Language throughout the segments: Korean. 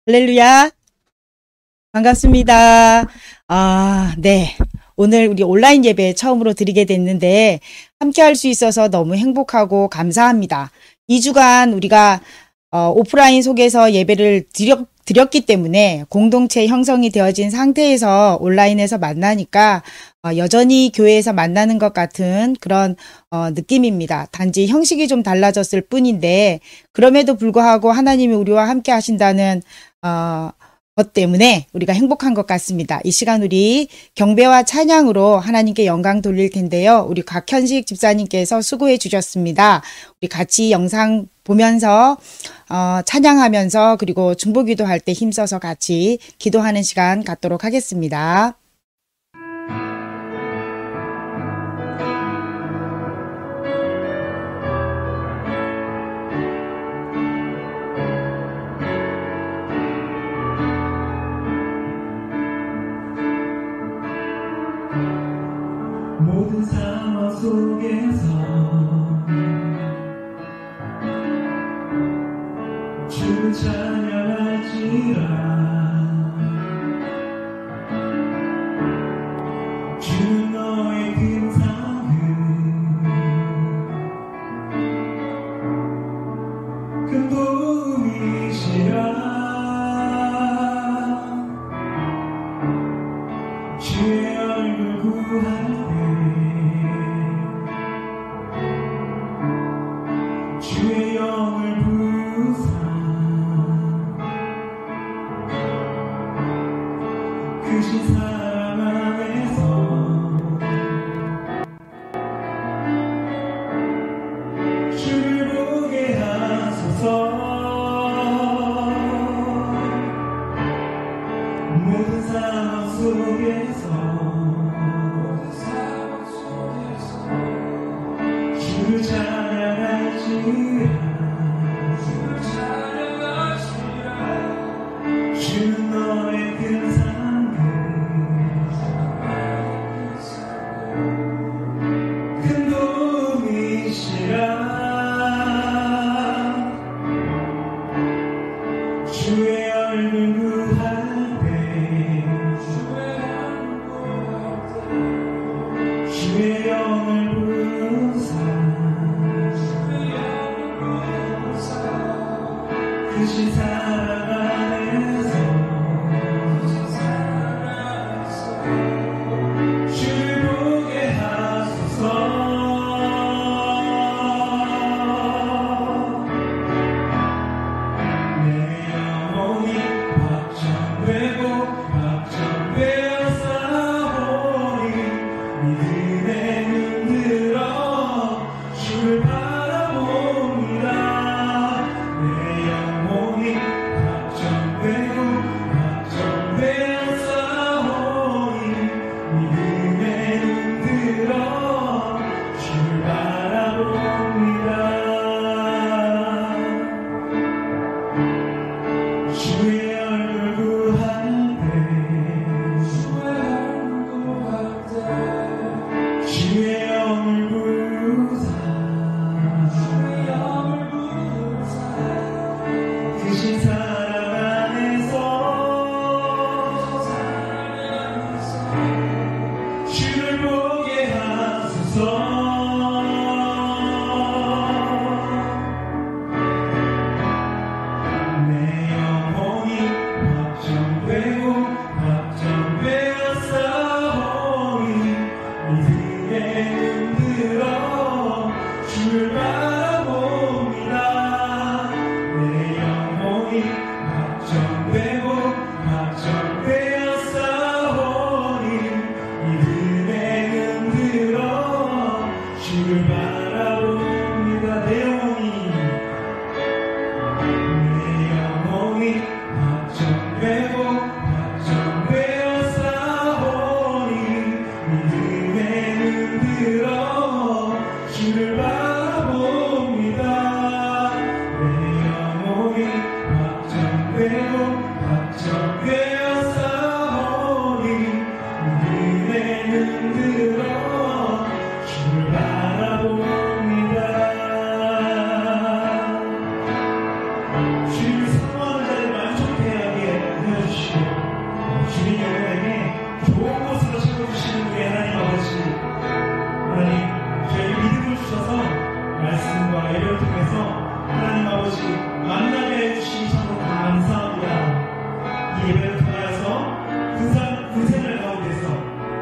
할렐루야. 반갑습니다. 네. 오늘 우리 온라인 예배 처음으로 드리게 됐는데 함께 할 수 있어서 너무 행복하고 감사합니다. 2주간 우리가 오프라인 속에서 예배를 드렸기 때문에 공동체 형성이 되어진 상태에서 온라인에서 만나니까 여전히 교회에서 만나는 것 같은 그런 느낌입니다. 단지 형식이 좀 달라졌을 뿐인데 그럼에도 불구하고 하나님이 우리와 함께 하신다는 것 때문에 우리가 행복한 것 같습니다. 이 시간 우리 경배와 찬양으로 하나님께 영광 돌릴 텐데요. 우리 곽현식 집사님께서 수고해 주셨습니다. 우리 같이 영상 보면서 찬양하면서 그리고 중보기도 할 때 힘써서 같이 기도하는 시간 갖도록 하겠습니다. 모든 상황 속에서 주를 찬양할지라. 주는 너의 근상을 큰 도움이시라. 주의 얼굴 구할 주의 영을 부사 크신 사랑 안에서 주를 보게 하소서. 모든 상황 속에서 주를 찬양할지라. 주는 너의 근상을 큰 도움이시라. 주의 얼굴 구할 때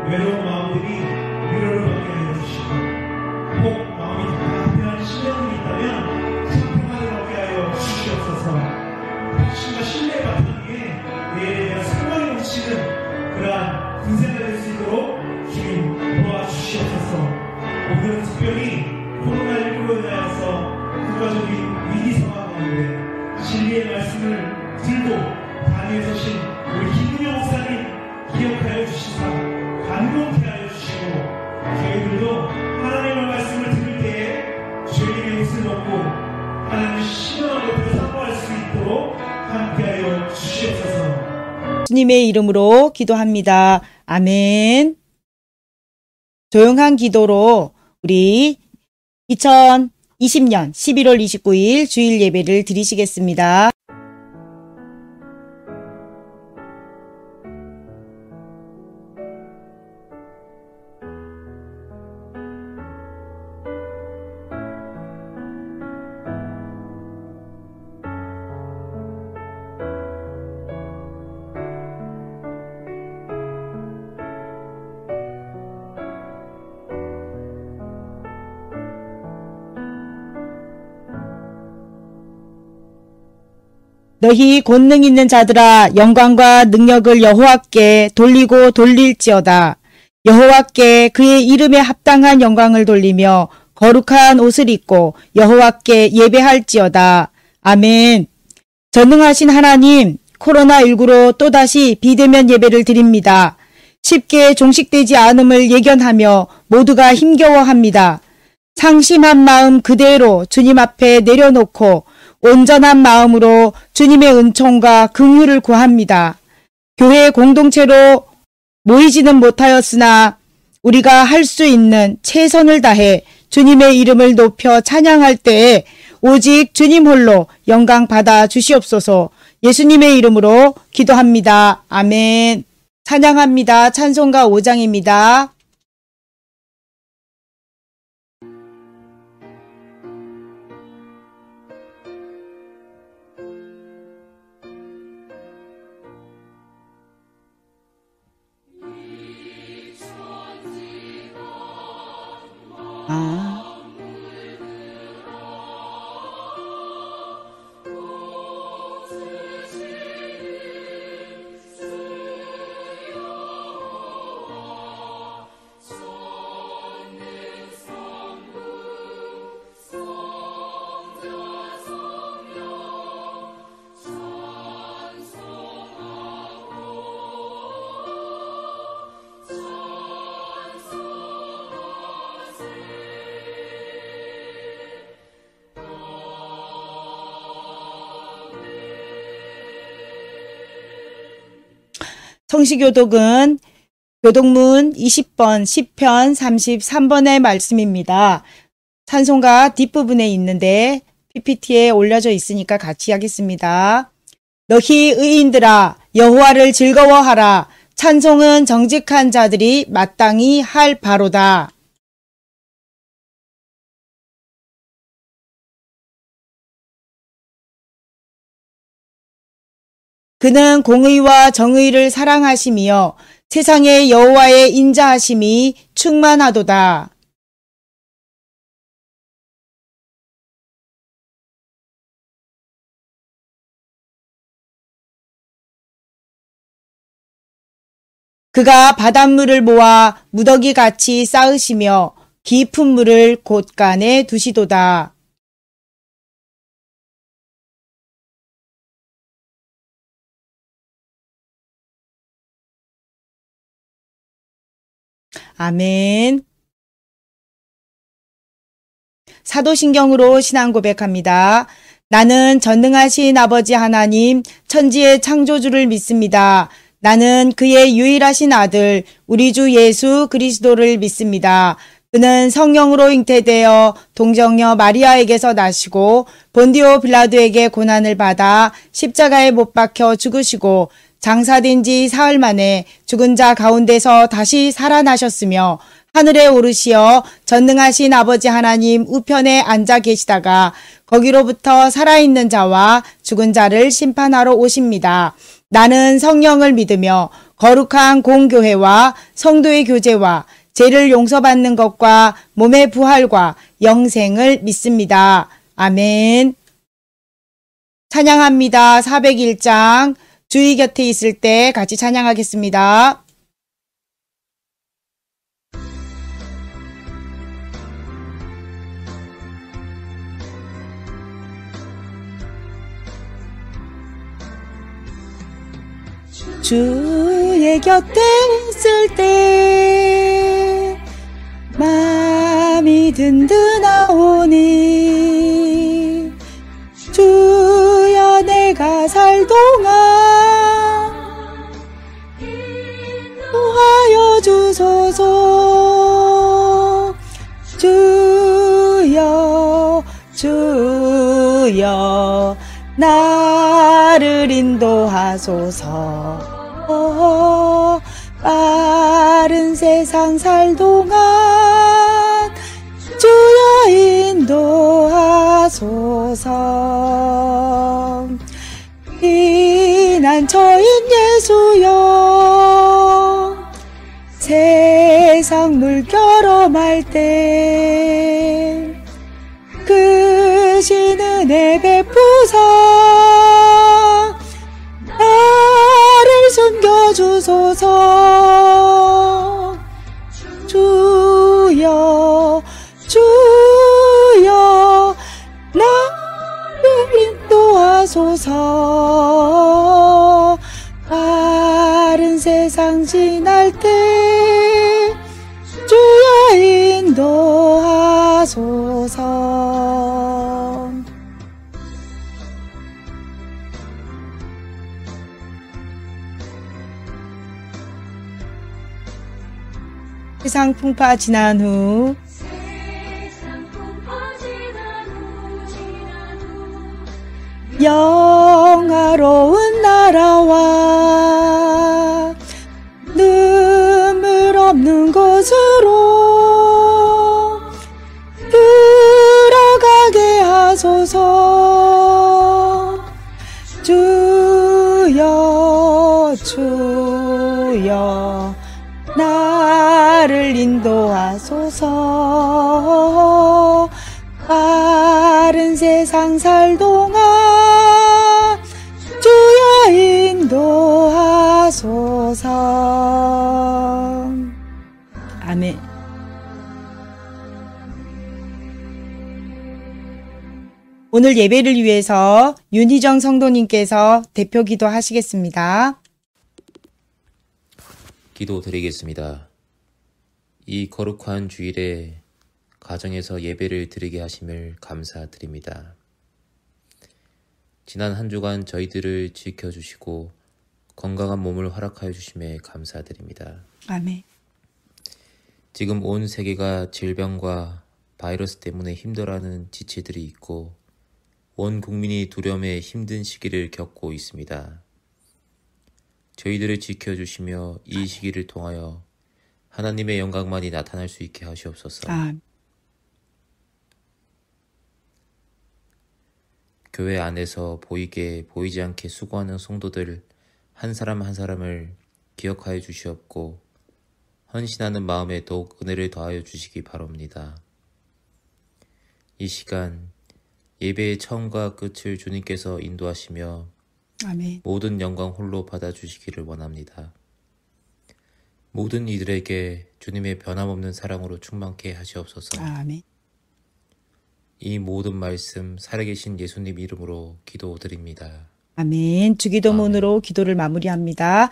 외로운 마음들이 위로를 받게 하여 주시고 혹 마음이 답답해하는 시련이 있다면 참평안을 얻게 하여 주시옵소서. 확신과 신뢰의 바탕 위에 내일에 대한 소망이 넘치는 그러한 군생활 될 수 있도록 주님 도와주시옵소서. 오늘은 특별히 코로나19로 인하여서 국가적인 위기 상황 가운데 진리의 말씀을 들고 단위에 서신 우리 김은영 목사님 기억하여 주시사 감동케 하여 주시고 저희들도 하나님의 말씀을 들을 때에 주님의 뜻을 먹고 하나님의 신령한 것을 선포할 수 있도록 함께하여 주시옵소서. 주님의 이름으로 기도합니다. 아멘. 조용한 기도로 우리 2020년 11월 29일 주일 예배를 드리시겠습니다. 너희 권능 있는 자들아 영광과 능력을 여호와께 돌리고 돌릴지어다. 여호와께 그의 이름에 합당한 영광을 돌리며 거룩한 옷을 입고 여호와께 예배할지어다. 아멘. 전능하신 하나님, 코로나19로 또다시 비대면 예배를 드립니다. 쉽게 종식되지 않음을 예견하며 모두가 힘겨워합니다. 상심한 마음 그대로 주님 앞에 내려놓고 온전한 마음으로 주님의 은총과 긍휼을 구합니다. 교회 공동체로 모이지는 못하였으나 우리가 할 수 있는 최선을 다해 주님의 이름을 높여 찬양할 때에 오직 주님 홀로 영광 받아 주시옵소서. 예수님의 이름으로 기도합니다. 아멘. 찬양합니다. 찬송가 5장입니다. 성시교독은 교독문 20번, 10편 33번의 말씀입니다. 찬송가 뒷부분에 있는데 PPT에 올려져 있으니까 같이 하겠습니다. 너희 의인들아 여호와를 즐거워하라. 찬송은 정직한 자들이 마땅히 할 바로다. 그는 공의와 정의를 사랑하시며 세상에 여호와의 인자하심이 충만하도다. 그가 바닷물을 모아 무더기같이 쌓으시며 깊은 물을 곳간에 두시도다. 아멘. 사도신경으로 신앙 고백합니다. 나는 전능하신 아버지 하나님 천지의 창조주를 믿습니다. 나는 그의 유일하신 아들 우리 주 예수 그리스도를 믿습니다. 그는 성령으로 잉태되어 동정녀 마리아에게서 나시고 본디오 빌라도에게 고난을 받아 십자가에 못 박혀 죽으시고 장사된 지 사흘 만에 죽은 자 가운데서 다시 살아나셨으며 하늘에 오르시어 전능하신 아버지 하나님 우편에 앉아 계시다가 거기로부터 살아있는 자와 죽은 자를 심판하러 오십니다. 나는 성령을 믿으며 거룩한 공교회와 성도의 교제와 죄를 용서받는 것과 몸의 부활과 영생을 믿습니다. 아멘. 찬양합니다. 401장 주의 곁에 있을 때 같이 찬양하겠습니다. 주의 곁에 있을 때 마음이 든든하오니 주여 내가 살 동안 인도하여 주소서. 주여 나를 인도하소서. 빠른 세상 살 동안 주여 인도하소서. 피난처인 예수여 세상 물결험할 때 크신 은혜 베푸사 나를 숨겨주소서. 주여 나를 인도하소서. 빠른 세상 지날 때 주여 인도하소서. 세상 풍파 지난 후 영화로운 나라와 눈물 없는 곳으로 들어가게 하소서. 주여 나를 인도하소서. 빠른 세상 살 동안 주여 인도하소서. 아멘. 오늘 예배를 위해서 윤희정 성도님께서 대표 기도하시겠습니다. 기도드리겠습니다. 이 거룩한 주일에 가정에서 예배를 드리게 하심을 감사드립니다. 지난 한 주간 저희들을 지켜주시고 건강한 몸을 허락하여 주심에 감사드립니다. 아멘. 지금 온 세계가 질병과 바이러스 때문에 힘들어하는 지체들이 있고 온 국민이 두려움에 힘든 시기를 겪고 있습니다. 저희들을 지켜주시며 이 시기를 통하여 하나님의 영광만이 나타날 수 있게 하시옵소서. 교회 안에서 보이게 보이지 않게 수고하는 성도들 한 사람 한 사람을 기억하여 주시옵고 헌신하는 마음에 더욱 은혜를 더하여 주시기 바랍니다. 이 시간 예배의 처음과 끝을 주님께서 인도하시며 아멘. 모든 영광 홀로 받아주시기를 원합니다. 모든 이들에게 주님의 변함없는 사랑으로 충만케 하시옵소서. 아멘. 이 모든 말씀 살아계신 예수님 이름으로 기도드립니다. 아멘. 주기도문으로 기도를 마무리합니다.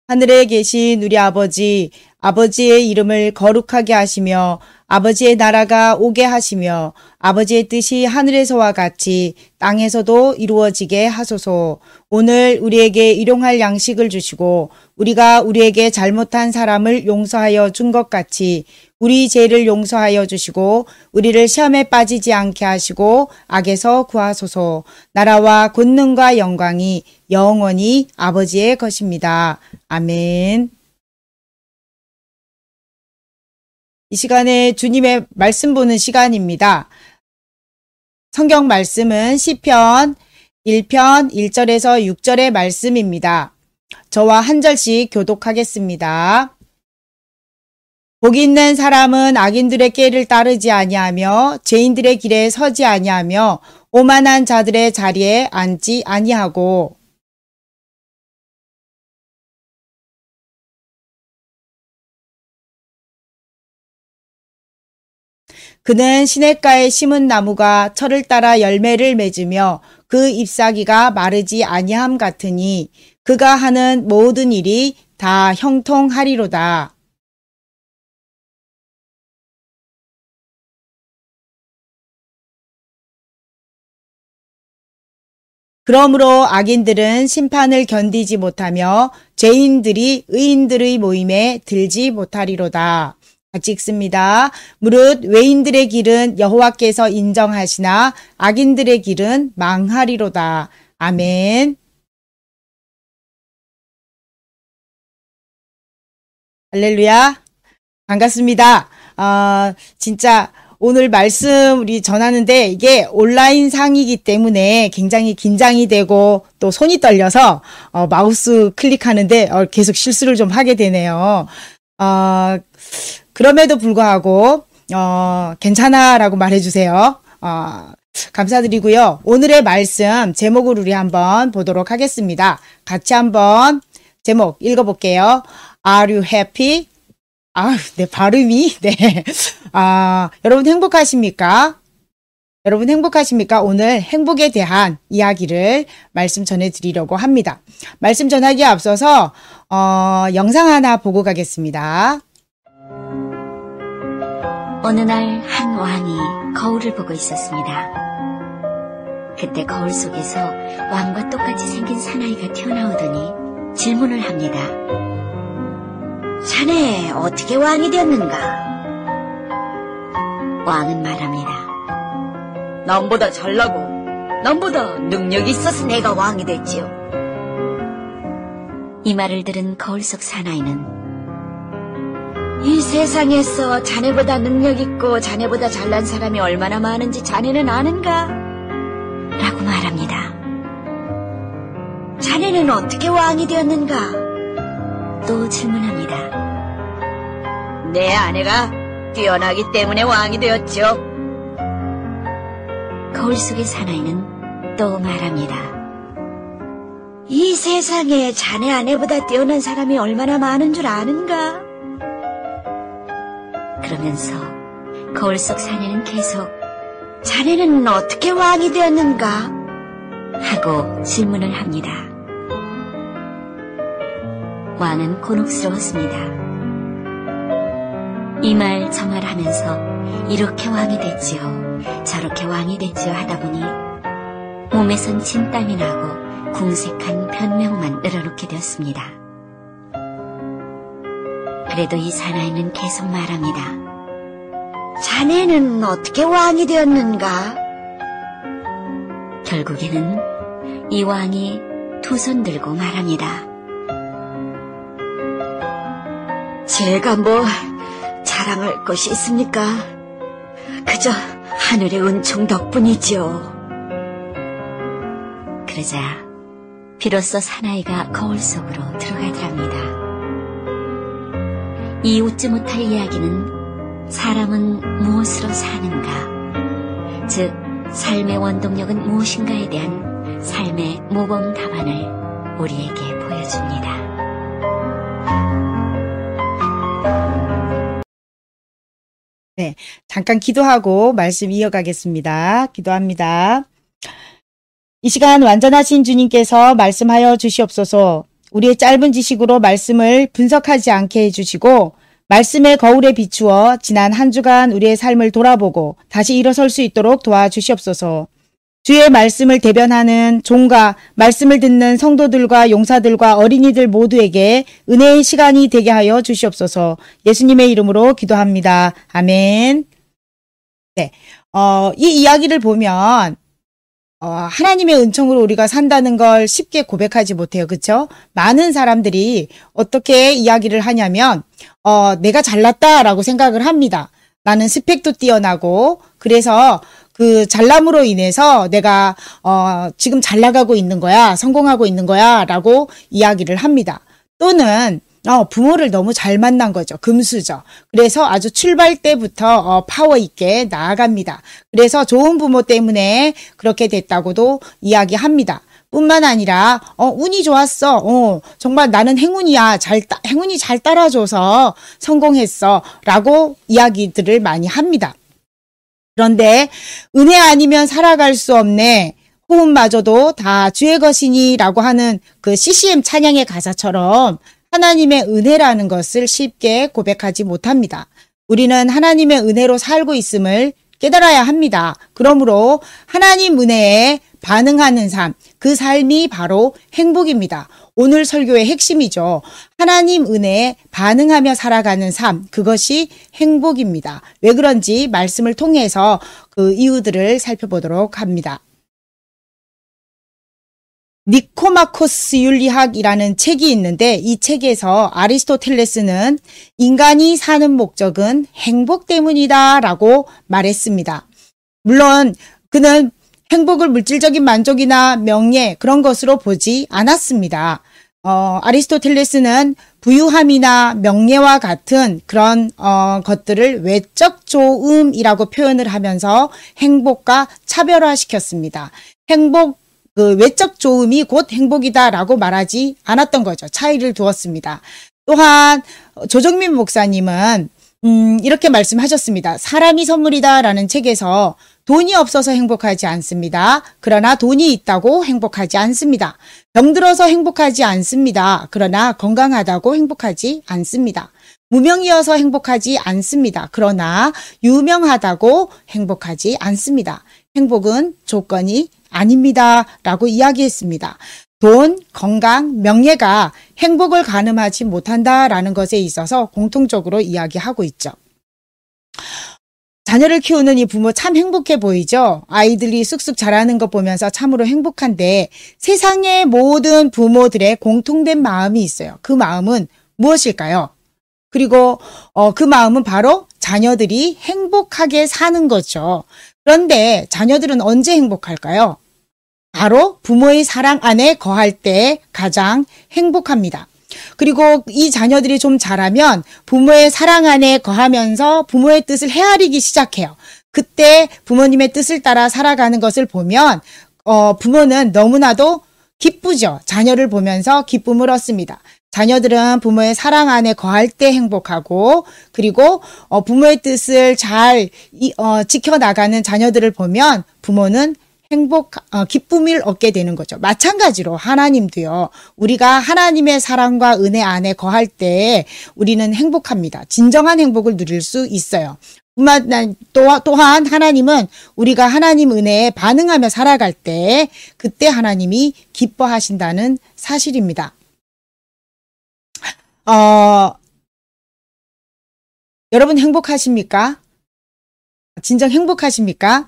하늘에 계신 우리 아버지, 아버지의 이름을 거룩하게 하시며 아버지의 나라가 오게 하시며 아버지의 뜻이 하늘에서와 같이 땅에서도 이루어지게 하소서. 오늘 우리에게 일용할 양식을 주시고 우리가 우리에게 잘못한 사람을 용서하여 준 것 같이 우리 죄를 용서하여 주시고 우리를 시험에 빠지지 않게 하시고 악에서 구하소서. 나라와 권능과 영광이 영원히 아버지의 것입니다. 아멘. 이 시간에 주님의 말씀 보는 시간입니다. 성경 말씀은 시편 1편 1절에서 6절의 말씀입니다. 저와 한 절씩 교독하겠습니다. 복 있는 사람은 악인들의 꾀를 따르지 아니하며 죄인들의 길에 서지 아니하며 오만한 자들의 자리에 앉지 아니하고 그는 시냇가에 심은 나무가 철을 따라 열매를 맺으며 그 잎사귀가 마르지 아니함 같으니 그가 하는 모든 일이 다 형통하리로다. 그러므로 악인들은 심판을 견디지 못하며 죄인들이 의인들의 모임에 들지 못하리로다. 같이 읽습니다. 무릇 외인들의 길은 여호와께서 인정하시나 악인들의 길은 망하리로다. 아멘. 할렐루야. 반갑습니다. 진짜 오늘 말씀 우리 전하는데 이게 온라인 상이기 때문에 굉장히 긴장이 되고 또 손이 떨려서 마우스 클릭하는데 계속 실수를 좀 하게 되네요. 그럼에도 불구하고 괜찮아라고 말해주세요. 감사드리고요. 오늘의 말씀 제목을 우리 한번 보도록 하겠습니다. 같이 한번 제목 읽어볼게요. Are you happy? 내 발음이, 네. 여러분 행복하십니까? 여러분 행복하십니까? 오늘 행복에 대한 이야기를 말씀 전해드리려고 합니다. 말씀 전하기에 앞서서, 영상 하나 보고 가겠습니다. 어느 날 한 왕이 거울을 보고 있었습니다. 그때 거울 속에서 왕과 똑같이 생긴 사나이가 튀어나오더니 질문을 합니다. 자네 어떻게 왕이 되었는가? 왕은 말합니다. 남보다 잘나고 남보다 능력이 있어서 내가 왕이 됐지요. 이 말을 들은 거울 속 사나이는 이 세상에서 자네보다 능력 있고 자네보다 잘난 사람이 얼마나 많은지 자네는 아는가? 라고 말합니다. 자네는 어떻게 왕이 되었는가? 또 질문합니다. 내 아내가 뛰어나기 때문에 왕이 되었죠. 거울 속의 사나이는 또 말합니다. 이 세상에 자네 아내보다 뛰어난 사람이 얼마나 많은 줄 아는가? 그러면서 거울 속 사내는 계속 자네는 어떻게 왕이 되었는가? 하고 질문을 합니다. 왕은 곤혹스러웠습니다. 이 말 저 말 하면서 이렇게 왕이 됐지요, 저렇게 왕이 됐지요 하다 보니 몸에선 진땀이 나고 궁색한 변명만 늘어놓게 되었습니다. 그래도 이 사나이는 계속 말합니다. 자네는 어떻게 왕이 되었는가? 결국에는 이 왕이 두 손 들고 말합니다. 제가 뭐 자랑할 것이 있습니까? 그저 하늘의 은총 덕분이지요. 그러자 비로소 사나이가 거울 속으로 들어가더랍니다. 이 웃지 못할 이야기는 사람은 무엇으로 사는가, 즉 삶의 원동력은 무엇인가에 대한 삶의 모범 답안을 우리에게 보여줍니다. 네, 잠깐 기도하고 말씀 이어가겠습니다. 기도합니다. 이 시간 완전하신 주님께서 말씀하여 주시옵소서. 우리의 짧은 지식으로 말씀을 분석하지 않게 해주시고 말씀의 거울에 비추어 지난 한 주간 우리의 삶을 돌아보고 다시 일어설 수 있도록 도와주시옵소서. 주의 말씀을 대변하는 종과 말씀을 듣는 성도들과 용사들과 어린이들 모두에게 은혜의 시간이 되게 하여 주시옵소서. 예수님의 이름으로 기도합니다. 아멘. 네, 이 이야기를 보면 하나님의 은총으로 우리가 산다는 걸 쉽게 고백하지 못해요. 그렇죠? 많은 사람들이 어떻게 이야기를 하냐면 내가 잘났다라고 생각을 합니다. 나는 스펙도 뛰어나고 그래서 그 잘남으로 인해서 내가 지금 잘 나가고 있는 거야, 성공하고 있는 거야 라고 이야기를 합니다. 또는 부모를 너무 잘 만난 거죠. 금수저. 그래서 아주 출발 때부터 파워 있게 나아갑니다. 그래서 좋은 부모 때문에 그렇게 됐다고도 이야기합니다. 뿐만 아니라 운이 좋았어. 정말 나는 행운이야. 행운이 잘 따라줘서 성공했어. 라고 이야기들을 많이 합니다. 그런데 은혜 아니면 살아갈 수 없네. 호흡마저도 다 주의 것이니 라고 하는 그 CCM 찬양의 가사처럼 하나님의 은혜라는 것을 쉽게 고백하지 못합니다. 우리는 하나님의 은혜로 살고 있음을 깨달아야 합니다. 그러므로 하나님 은혜에 반응하는 삶, 그 삶이 바로 행복입니다. 오늘 설교의 핵심이죠. 하나님 은혜에 반응하며 살아가는 삶, 그것이 행복입니다. 왜 그런지 말씀을 통해서 그 이유들을 살펴보도록 합니다. 니코마코스 윤리학이라는 책이 있는데 이 책에서 아리스토텔레스는 인간이 사는 목적은 행복 때문이다 라고 말했습니다. 물론 그는 행복을 물질적인 만족이나 명예 그런 것으로 보지 않았습니다. 아리스토텔레스는 부유함이나 명예와 같은 그런 것들을 외적 좋음이라고 표현을 하면서 행복과 차별화시켰습니다. 그 외적 좋음이 곧 행복이다라고 말하지 않았던 거죠. 차이를 두었습니다. 또한 조정민 목사님은 이렇게 말씀하셨습니다. 사람이 선물이다라는 책에서 돈이 없어서 행복하지 않습니다. 그러나 돈이 있다고 행복하지 않습니다. 병들어서 행복하지 않습니다. 그러나 건강하다고 행복하지 않습니다. 무명이어서 행복하지 않습니다. 그러나 유명하다고 행복하지 않습니다. 행복은 조건이 아닙니다. 라고 이야기했습니다. 돈, 건강, 명예가 행복을 가늠하지 못한다라는 것에 있어서 공통적으로 이야기하고 있죠. 자녀를 키우는 이 부모 참 행복해 보이죠? 아이들이 쑥쑥 자라는 것 보면서 참으로 행복한데 세상의 모든 부모들의 공통된 마음이 있어요. 그 마음은 무엇일까요? 그리고 그 마음은 바로 자녀들이 행복하게 사는 거죠. 그런데 자녀들은 언제 행복할까요? 바로 부모의 사랑 안에 거할 때 가장 행복합니다. 그리고 이 자녀들이 좀 자라면 부모의 사랑 안에 거하면서 부모의 뜻을 헤아리기 시작해요. 그때 부모님의 뜻을 따라 살아가는 것을 보면 부모는 너무나도 기쁘죠. 자녀를 보면서 기쁨을 얻습니다. 자녀들은 부모의 사랑 안에 거할 때 행복하고 그리고 부모의 뜻을 잘 지켜나가는 자녀들을 보면 부모는 기쁨을 얻게 되는 거죠. 마찬가지로 하나님도요. 우리가 하나님의 사랑과 은혜 안에 거할 때 우리는 행복합니다. 진정한 행복을 누릴 수 있어요. 또한 하나님은 우리가 하나님 은혜에 반응하며 살아갈 때 그때 하나님이 기뻐하신다는 사실입니다. 여러분 행복하십니까? 진정 행복하십니까?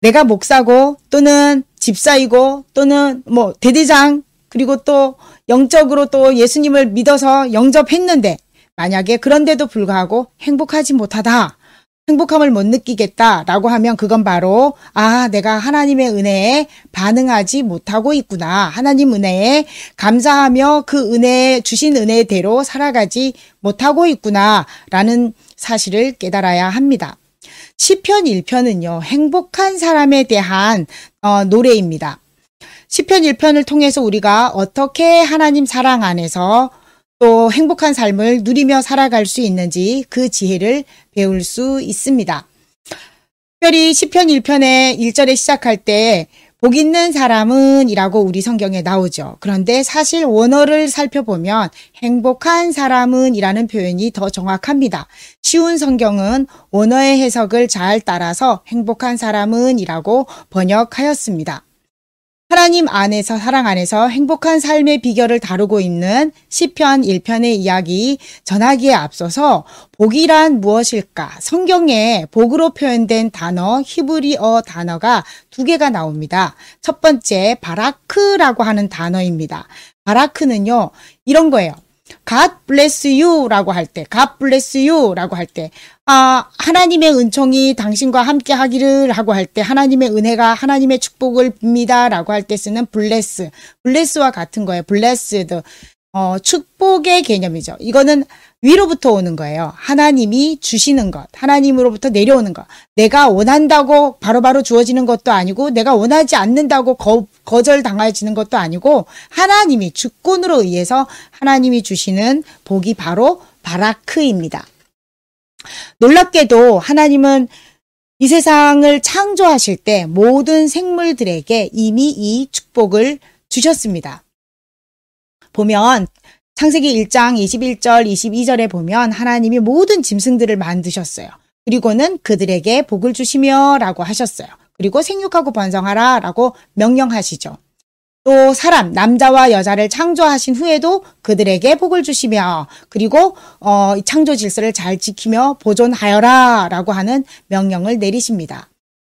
내가 목사고 또는 집사이고 또는 대대장 그리고 또 영적으로 또 예수님을 믿어서 영접했는데 만약에 그런데도 불구하고 행복하지 못하다. 행복함을 못 느끼겠다라고 하면 그건 바로 내가 하나님의 은혜에 반응하지 못하고 있구나. 하나님 은혜에 감사하며 그 은혜 주신 은혜대로 살아가지 못하고 있구나라는 사실을 깨달아야 합니다. 시편 1편은요. 행복한 사람에 대한 노래입니다. 시편 1편을 통해서 우리가 어떻게 하나님 사랑 안에서 또 행복한 삶을 누리며 살아갈 수 있는지 그 지혜를 배울 수 있습니다. 특별히 시편 1편의 1절에 시작할 때 복 있는 사람은 이라고 우리 성경에 나오죠. 그런데 사실 원어를 살펴보면 행복한 사람은 이라는 표현이 더 정확합니다. 쉬운 성경은 원어의 해석을 잘 따라서 행복한 사람은 이라고 번역하였습니다. 하나님 안에서 사랑 안에서 행복한 삶의 비결을 다루고 있는 시편 1편의 이야기 전하기에 앞서서 복이란 무엇일까? 성경에 복으로 표현된 단어 히브리어 단어가 2개가 나옵니다. 첫 번째 바라크라고 하는 단어입니다. 바라크는요. 이런 거예요. God bless you라고 할 때, God bless you라고 할 때, 하나님의 은총이 당신과 함께 하기를 하고 할 때, 하나님의 은혜가 하나님의 축복을 빕니다라고 할 때 쓰는 bless, bless와 같은 거예요. blessed. 축복의 개념이죠. 이거는 위로부터 오는 거예요. 하나님이 주시는 것, 하나님으로부터 내려오는 것. 내가 원한다고 바로바로 주어지는 것도 아니고, 내가 원하지 않는다고 거절당해지는 것도 아니고, 하나님이 주권으로 의해서 하나님이 주시는 복이 바로 바라크입니다. 놀랍게도 하나님은 이 세상을 창조하실 때 모든 생물들에게 이미 이 축복을 주셨습니다. 보면 창세기 1장 21절 22절에 보면 하나님이 모든 짐승들을 만드셨어요. 그리고는 그들에게 복을 주시며 라고 하셨어요. 그리고 생육하고 번성하라 라고 명령하시죠. 또 사람, 남자와 여자를 창조하신 후에도 그들에게 복을 주시며, 그리고 창조 질서를 잘 지키며 보존하여라 라고 하는 명령을 내리십니다.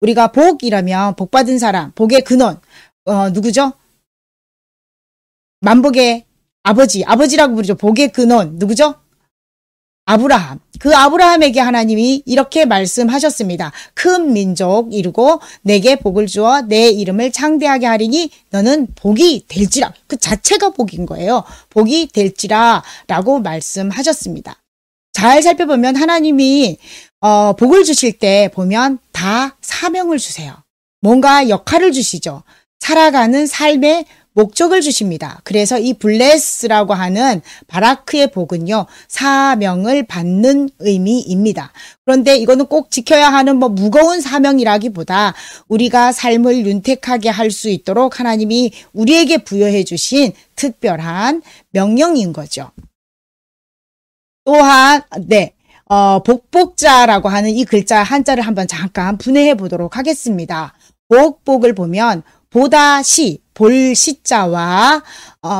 우리가 복이라면 복받은 사람, 복의 근원, 누구죠? 만복의 아버지라고 부르죠. 복의 근원, 누구죠? 아브라함. 그 아브라함에게 하나님이 이렇게 말씀하셨습니다. 큰 민족 이루고 내게 복을 주어 내 이름을 창대하게 하리니 너는 복이 될지라. 그 자체가 복인 거예요. 복이 될지라 라고 말씀하셨습니다. 잘 살펴보면 하나님이 복을 주실 때 보면 다 사명을 주세요. 뭔가 역할을 주시죠. 살아가는 삶의 목적을 주십니다. 그래서 이 블레스라고 하는 바라크의 복은요, 사명을 받는 의미입니다. 그런데 이거는 꼭 지켜야 하는 무거운 사명이라기보다 우리가 삶을 윤택하게 할 수 있도록 하나님이 우리에게 부여해 주신 특별한 명령인 거죠. 또한 복복자라고 하는 이 글자 한자를 한번 잠깐 분해해 보도록 하겠습니다. 복복을 보면 보다 시, 볼 시자와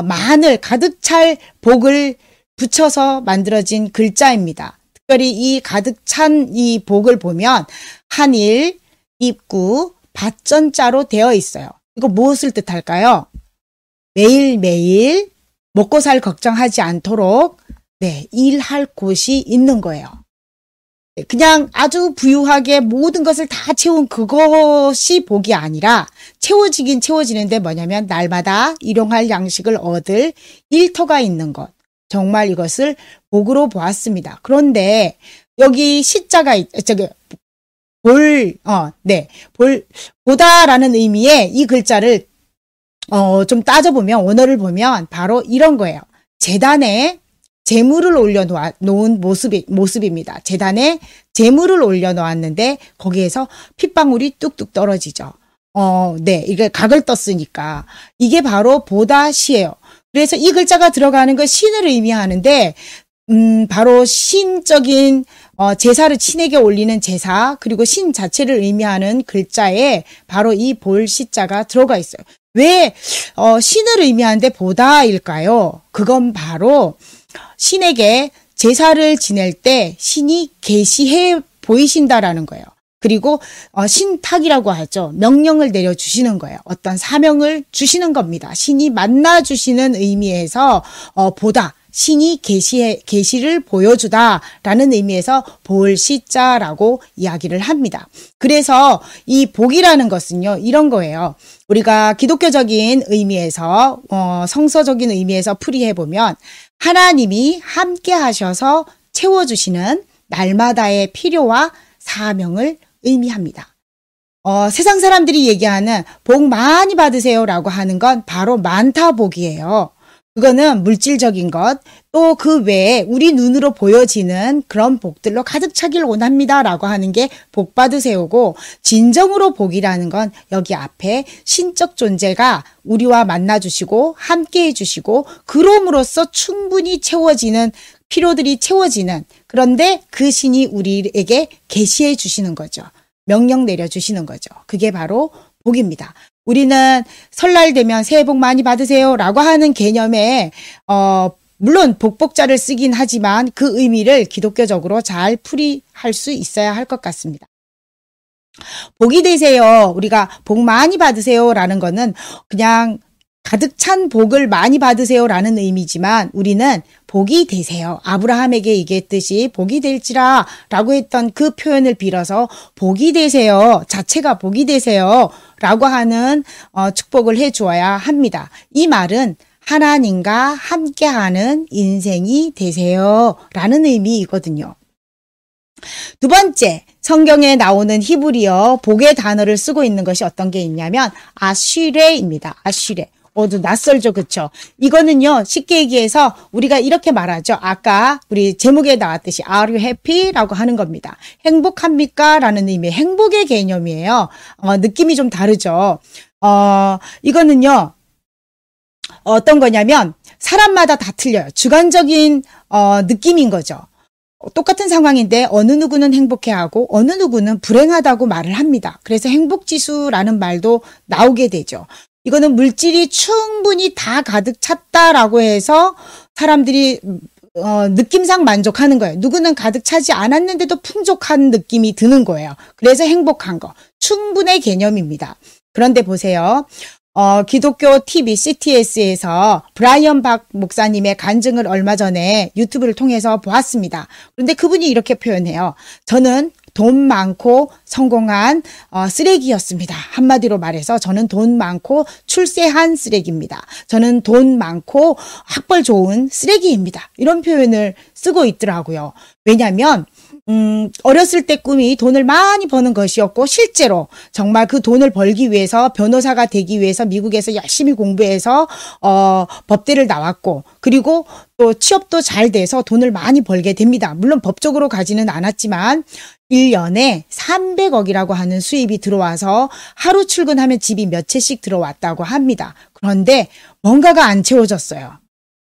마늘 가득 찰 복을 붙여서 만들어진 글자입니다. 특별히 이 가득 찬 이 복을 보면 한일, 입구, 밭전자로 되어 있어요. 이거 무엇을 뜻할까요? 매일매일 먹고 살 걱정하지 않도록 일할 곳이 있는 거예요. 그냥 아주 부유하게 모든 것을 다 채운 그것이 복이 아니라 채워지긴 채워지는데 뭐냐면 날마다 일용할 양식을 얻을 일터가 있는 것. 정말 이것을 복으로 보았습니다. 그런데 여기 시자가 보다라는 의미의 이 글자를 좀 따져보면 원어를 보면 바로 이런 거예요. 재단에 재물을 올려놓은 모습입니다. 재단에 재물을 올려놓았는데 거기에서 핏방울이 뚝뚝 떨어지죠. 이게 각을 떴으니까 이게 바로 보다시예요. 그래서 이 글자가 들어가는 건 신을 의미하는데 바로 신적인 제사를 신에게 올리는 제사, 그리고 신 자체를 의미하는 글자에 바로 이 볼시자가 들어가 있어요. 왜 신을 의미하는데 보다일까요? 그건 바로 신에게 제사를 지낼 때 신이 계시해 보이신다라는 거예요. 그리고 신탁이라고 하죠. 명령을 내려주시는 거예요. 어떤 사명을 주시는 겁니다. 신이 만나주시는 의미에서 보다, 신이 계시를 보여주다라는 의미에서 볼시자라고 이야기를 합니다. 그래서 이 복이라는 것은요, 이런 거예요. 우리가 기독교적인 의미에서 성서적인 의미에서 풀이해보면 하나님이 함께 하셔서 채워주시는 날마다의 필요와 사명을 의미합니다. 세상 사람들이 얘기하는 복 많이 받으세요라고 하는 건 바로 많다 복이에요. 그거는 물질적인 것, 또 그 외에 우리 눈으로 보여지는 그런 복들로 가득 차길 원합니다라고 하는 게 복 받으세요고, 진정으로 복이라는 건 여기 앞에 신적 존재가 우리와 만나주시고 함께 해주시고 그럼으로써 충분히 채워지는 필요들이 채워지는, 그런데 그 신이 우리에게 계시해 주시는 거죠. 명령 내려주시는 거죠. 그게 바로 복입니다. 우리는 설날 되면 새해 복 많이 받으세요 라고 하는 개념에 물론 복복자를 쓰긴 하지만 그 의미를 기독교적으로 잘 풀이할 수 있어야 할 것 같습니다. 복이 되세요, 우리가 복 많이 받으세요 라는 거는 그냥 가득 찬 복을 많이 받으세요 라는 의미지만, 우리는 복이 되세요. 아브라함에게 얘기했듯이 복이 될지라 라고 했던 그 표현을 빌어서 복이 되세요. 자체가 복이 되세요. 라고 하는 축복을 해 주어야 합니다. 이 말은 하나님과 함께하는 인생이 되세요. 라는 의미이거든요. 두 번째, 성경에 나오는 히브리어 복의 단어를 쓰고 있는 것이 어떤 게 있냐면 아쉬레입니다. 아쉬레. 좀 낯설죠, 그쵸? 이거는요, 쉽게 얘기해서 우리가 이렇게 말하죠. 아까 우리 제목에 나왔듯이 Are you happy? 라고 하는 겁니다. 행복합니까? 라는 의미의 행복의 개념이에요. 느낌이 좀 다르죠. 이거는요, 어떤 거냐면 사람마다 다 틀려요. 주관적인 느낌인 거죠. 똑같은 상황인데 어느 누구는 행복해하고 어느 누구는 불행하다고 말을 합니다. 그래서 행복지수라는 말도 나오게 되죠. 이거는 물질이 충분히 다 가득 찼다라고 해서 사람들이 느낌상 만족하는 거예요. 누구는 가득 차지 않았는데도 풍족한 느낌이 드는 거예요. 그래서 행복한 거. 충분의 개념입니다. 그런데 보세요. 기독교 TV CTS에서 브라이언 박 목사님의 간증을 얼마 전에 유튜브를 통해서 보았습니다. 그런데 그분이 이렇게 표현해요. 저는 돈 많고 성공한 쓰레기였습니다. 한마디로 말해서 저는 돈 많고 출세한 쓰레기입니다. 저는 돈 많고 학벌 좋은 쓰레기입니다. 이런 표현을 쓰고 있더라고요. 왜냐하면 어렸을 때 꿈이 돈을 많이 버는 것이었고 실제로 정말 그 돈을 벌기 위해서 변호사가 되기 위해서 미국에서 열심히 공부해서 법대를 나왔고 그리고 또 취업도 잘 돼서 돈을 많이 벌게 됩니다. 물론 법적으로 가지는 않았지만 1년에 300억이라고 하는 수입이 들어와서 하루 출근하면 집이 몇 채씩 들어왔다고 합니다. 그런데 뭔가가 안 채워졌어요.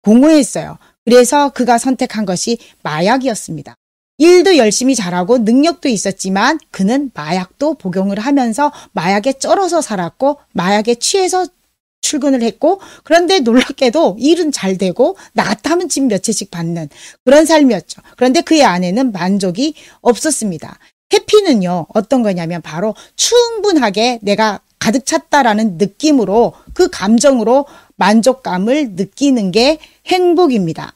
공허했어요. 그래서 그가 선택한 것이 마약이었습니다. 일도 열심히 잘하고 능력도 있었지만 그는 마약도 복용을 하면서 마약에 쩔어서 살았고 마약에 취해서 출근을 했고 그런데 놀랍게도 일은 잘 되고 나갔다 하면 집 몇 채씩 받는 그런 삶이었죠. 그런데 그의 아내는 만족이 없었습니다. 해피는요 어떤 거냐면 바로 충분하게 내가 가득 찼다라는 느낌으로 그 감정으로 만족감을 느끼는 게 행복입니다.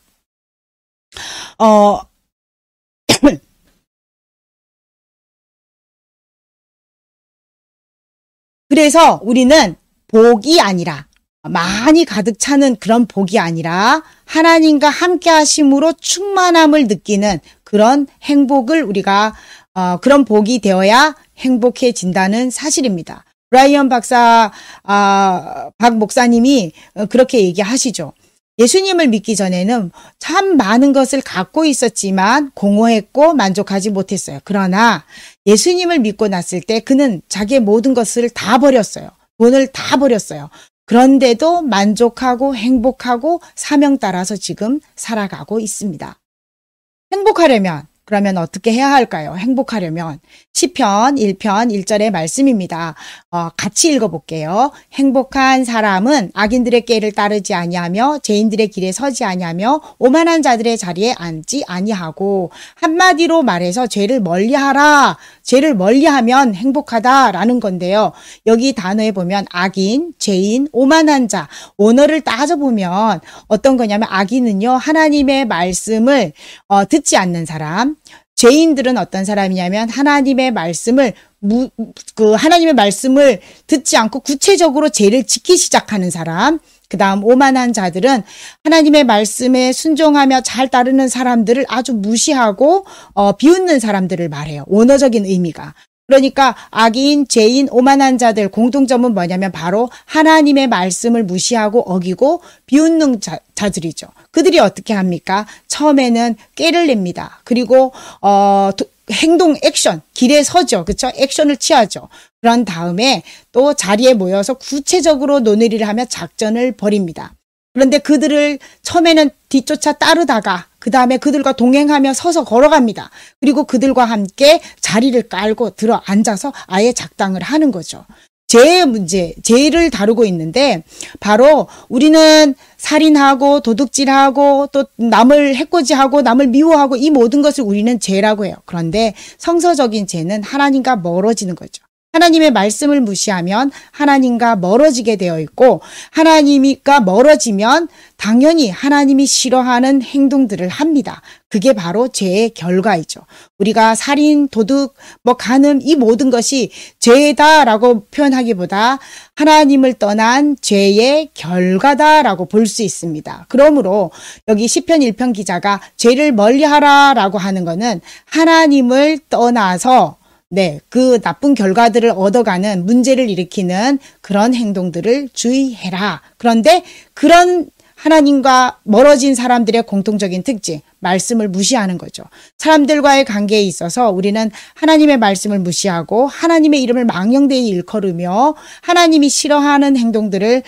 그래서 우리는 복이 아니라 많이 가득 차는 그런 복이 아니라 하나님과 함께 하심으로 충만함을 느끼는 그런 행복을 우리가 그런 복이 되어야 행복해진다는 사실입니다. 브라이언 박 목사님이 그렇게 얘기하시죠. 예수님을 믿기 전에는 참 많은 것을 갖고 있었지만 공허했고 만족하지 못했어요. 그러나 예수님을 믿고 났을 때 그는 자기의 모든 것을 다 버렸어요. 돈을 다 버렸어요. 그런데도 만족하고 행복하고 사명 따라서 지금 살아가고 있습니다. 행복하려면 그러면 어떻게 해야 할까요? 행복하려면 시편 1편 1절의 말씀입니다. 같이 읽어볼게요. 행복한 사람은 악인들의 꾀를 따르지 아니하며 죄인들의 길에 서지 아니하며 오만한 자들의 자리에 앉지 아니하고 한마디로 말해서 죄를 멀리하라. 죄를 멀리하면 행복하다라는 건데요. 여기 단어에 보면 악인, 죄인, 오만한 자 원어를 따져보면 어떤 거냐면 악인은요. 하나님의 말씀을 듣지 않는 사람 죄인들은 어떤 사람이냐면 하나님의 말씀을 듣지 않고 구체적으로 죄를 지키기 시작하는 사람. 그 다음 오만한 자들은 하나님의 말씀에 순종하며 잘 따르는 사람들을 아주 무시하고 비웃는 사람들을 말해요. 원어적인 의미가. 그러니까 악인, 죄인, 오만한 자들 공통점은 뭐냐면 바로 하나님의 말씀을 무시하고 어기고 비웃는 자들이죠. 그들이 어떻게 합니까? 처음에는 꾀를 냅니다. 그리고 행동, 액션, 길에 서죠. 그렇죠? 액션을 취하죠. 그런 다음에 또 자리에 모여서 구체적으로 논의를 하며 작전을 벌입니다. 그런데 그들을 처음에는 뒤쫓아 따르다가 그 다음에 그들과 동행하며 서서 걸어갑니다. 그리고 그들과 함께 자리를 깔고 들어 앉아서 아예 작당을 하는 거죠. 죄의 문제, 죄를 다루고 있는데 바로 우리는 살인하고 도둑질하고 또 남을 해코지하고 남을 미워하고 이 모든 것을 우리는 죄라고 해요. 그런데 성서적인 죄는 하나님과 멀어지는 거죠. 하나님의 말씀을 무시하면 하나님과 멀어지게 되어 있고, 하나님과 멀어지면 당연히 하나님이 싫어하는 행동들을 합니다. 그게 바로 죄의 결과이죠. 우리가 살인, 도둑, 간음, 이 모든 것이 죄다라고 표현하기보다 하나님을 떠난 죄의 결과다라고 볼 수 있습니다. 그러므로 여기 시편 1편 기자가 죄를 멀리하라라고 하는 것은 하나님을 떠나서 그 나쁜 결과들을 얻어가는, 문제를 일으키는 그런 행동들을 주의해라. 그런데 그런 하나님과 멀어진 사람들의 공통적인 특징, 말씀을 무시하는 거죠. 사람들과의 관계에 있어서 우리는 하나님의 말씀을 무시하고 하나님의 이름을 망령되이 일컬으며 하나님이 싫어하는 행동들을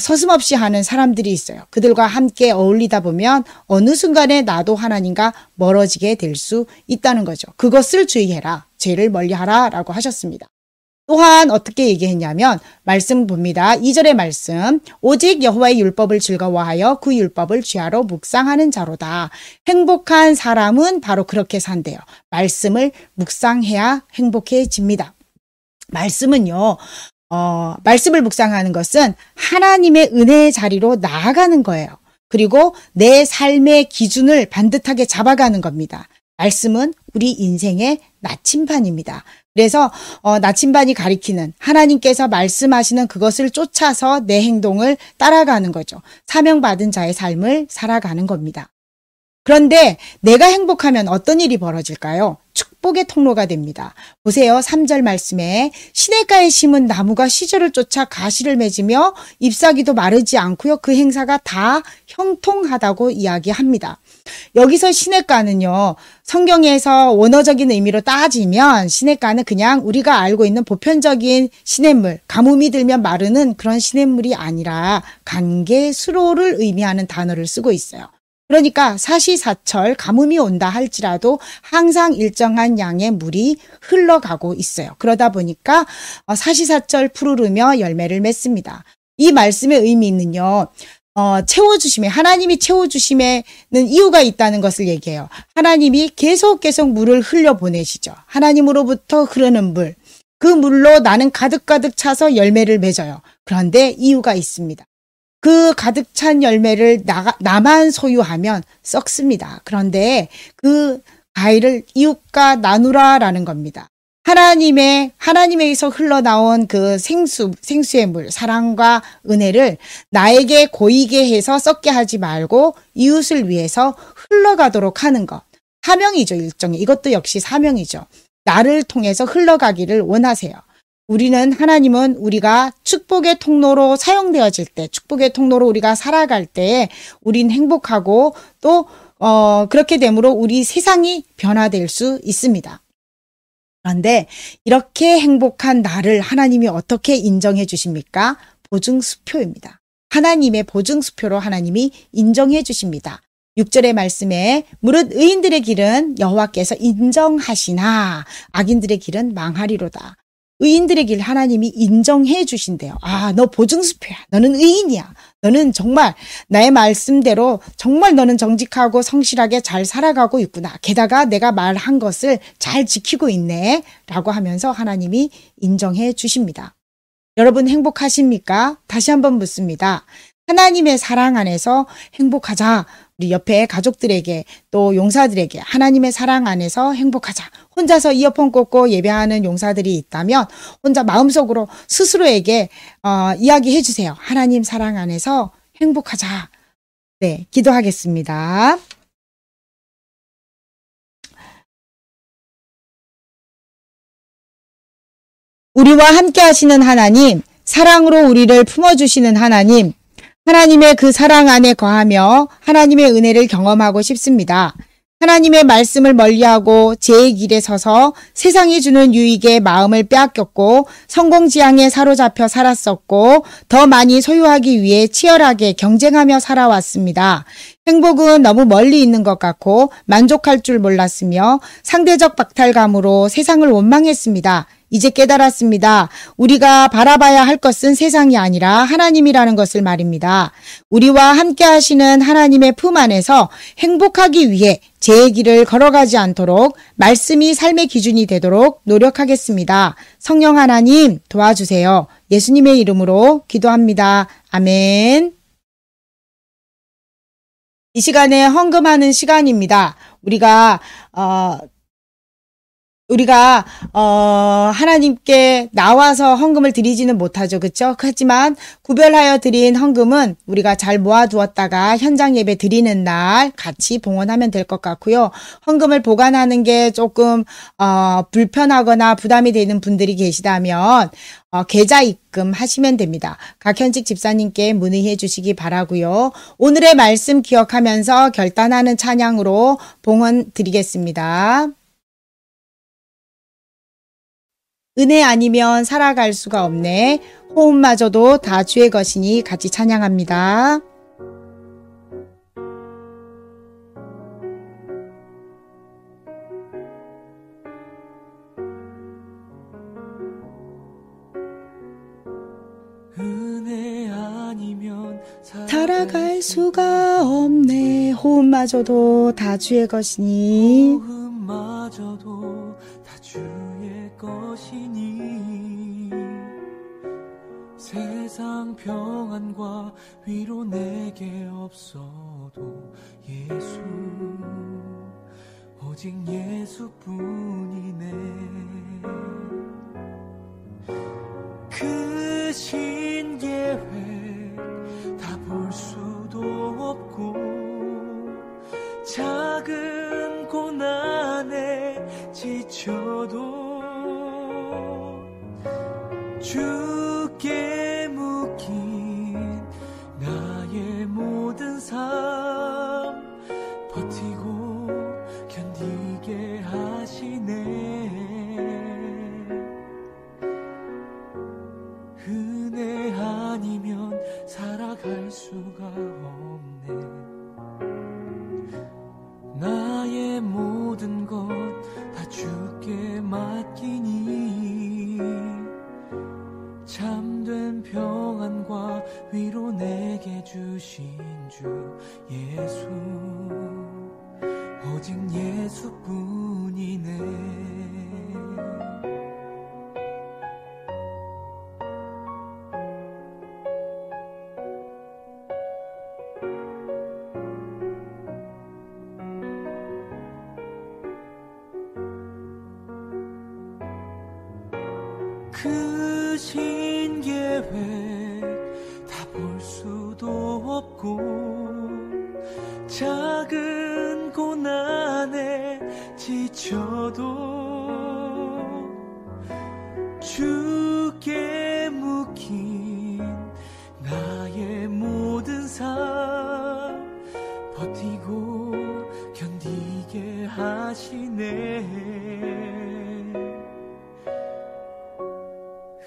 서슴없이 하는 사람들이 있어요. 그들과 함께 어울리다 보면 어느 순간에 나도 하나님과 멀어지게 될 수 있다는 거죠. 그것을 주의해라. 죄를 멀리하라 라고 하셨습니다. 또한 어떻게 얘기했냐면 말씀 봅니다. 2절의 말씀, 오직 여호와의 율법을 즐거워하여 그 율법을 죄하러 묵상하는 자로다. 행복한 사람은 바로 그렇게 산대요. 말씀을 묵상해야 행복해집니다. 말씀은요, 말씀을 묵상하는 것은 하나님의 은혜의 자리로 나아가는 거예요. 그리고 내 삶의 기준을 반듯하게 잡아가는 겁니다. 말씀은 우리 인생의 나침반입니다. 그래서 나침반이 가리키는, 하나님께서 말씀하시는 그것을 쫓아서 내 행동을 따라가는 거죠. 사명받은 자의 삶을 살아가는 겁니다. 그런데 내가 행복하면 어떤 일이 벌어질까요? 축복의 통로가 됩니다. 보세요. 3절 말씀에 시냇가에 심은 나무가 시절을 쫓아 가시를 맺으며 잎사귀도 마르지 않고요. 그 행사가 다 형통하다고 이야기합니다. 여기서 시냇가는요, 성경에서 원어적인 의미로 따지면 시냇가는 그냥 우리가 알고 있는 보편적인 시냇물, 가뭄이 들면 마르는 그런 시냇물이 아니라 관계수로를 의미하는 단어를 쓰고 있어요. 그러니까 사시사철 가뭄이 온다 할지라도 항상 일정한 양의 물이 흘러가고 있어요. 그러다 보니까 사시사철 푸르르며 열매를 맺습니다. 이 말씀의 의미는요, 채워주심에, 하나님이 채워주심에는 이유가 있다는 것을 얘기해요. 하나님이 계속 물을 흘려보내시죠. 하나님으로부터 흐르는 물, 그 물로 나는 가득가득 차서 열매를 맺어요. 그런데 이유가 있습니다. 그 가득 찬 열매를 나만 소유하면 썩습니다. 그런데 그 과일을 이웃과 나누라라는 겁니다. 하나님에게서 흘러나온 그 생수의 물, 사랑과 은혜를 나에게 고이게 해서 썩게 하지 말고 이웃을 위해서 흘러가도록 하는 것. 사명이죠, 일종의. 이것도 역시 사명이죠. 나를 통해서 흘러가기를 원하세요. 하나님은 우리가 축복의 통로로 사용되어질 때, 축복의 통로로 우리가 살아갈 때 우린 행복하고 또 그렇게 되므로 우리 세상이 변화될 수 있습니다. 그런데 이렇게 행복한 나를 하나님이 어떻게 인정해 주십니까? 보증수표입니다. 하나님의 보증수표로 하나님이 인정해 주십니다. 6절의 말씀에 무릇 의인들의 길은 여호와께서 인정하시나 악인들의 길은 망하리로다. 의인들의 길 하나님이 인정해 주신대요. 너 보증수표야. 너는 의인이야. 너는 정말 나의 말씀대로 정말 너는 정직하고 성실하게 잘 살아가고 있구나. 게다가 내가 말한 것을 잘 지키고 있네. 라고 하면서 하나님이 인정해 주십니다. 여러분 행복하십니까? 다시 한번 묻습니다. 하나님의 사랑 안에서 행복하자. 우리 옆에 가족들에게 또 용사들에게 하나님의 사랑 안에서 행복하자. 혼자서 이어폰 꽂고 예배하는 용사들이 있다면 혼자 마음속으로 스스로에게 이야기해 주세요. 하나님 사랑 안에서 행복하자. 네, 기도하겠습니다. 우리와 함께 하시는 하나님, 사랑으로 우리를 품어주시는 하나님, 하나님의 그 사랑 안에 거하며 하나님의 은혜를 경험하고 싶습니다. 하나님의 말씀을 멀리하고 죄의 길에 서서 세상이 주는 유익에 마음을 빼앗겼고 성공지향에 사로잡혀 살았었고 더 많이 소유하기 위해 치열하게 경쟁하며 살아왔습니다. 행복은 너무 멀리 있는 것 같고 만족할 줄 몰랐으며 상대적 박탈감으로 세상을 원망했습니다. 이제 깨달았습니다. 우리가 바라봐야 할 것은 세상이 아니라 하나님이라는 것을 말입니다. 우리와 함께 하시는 하나님의 품 안에서 행복하기 위해 제 길을 걸어가지 않도록 말씀이 삶의 기준이 되도록 노력하겠습니다. 성령 하나님 도와주세요. 예수님의 이름으로 기도합니다. 아멘. 이 시간에 헌금하는 시간입니다. 우리가 하나님께 나와서 헌금을 드리지는 못하죠. 그렇죠? 하지만 구별하여 드린 헌금은 우리가 잘 모아두었다가 현장 예배 드리는 날 같이 봉헌하면 될 것 같고요. 헌금을 보관하는 게 조금 불편하거나 부담이 되는 분들이 계시다면 계좌 입금하시면 됩니다. 각 현직 집사님께 문의해 주시기 바라고요. 오늘의 말씀 기억하면서 결단하는 찬양으로 봉헌 드리겠습니다. 은혜 아니면 살아갈 수가 없네. 호흡마저도 다 주의 것이니 같이 찬양합니다. 은혜 아니면 살아갈 수가 없네. 호흡마저도 다 주의 것이니 호흡마저도 다 주의 것이니 세상 평안과 위로 내게 없어도 예수 오직 예수뿐이네. 그 신계획 다 볼 수도 없고 작은 고난에 지쳐도 주께 묶인 나의 모든 삶 버티고 견디게 하시네. 은혜 아니면 살아갈 수가 없네. 나의 모든 것 다 주께 맡기니 참된 평안과 위로 내게 주신 주 예수 오직 예수뿐이네. 그 신계획 다 볼 수도 없고 작은 고난에 지쳐도 주께 묶인 나의 모든 삶 버티고 견디게 하시네.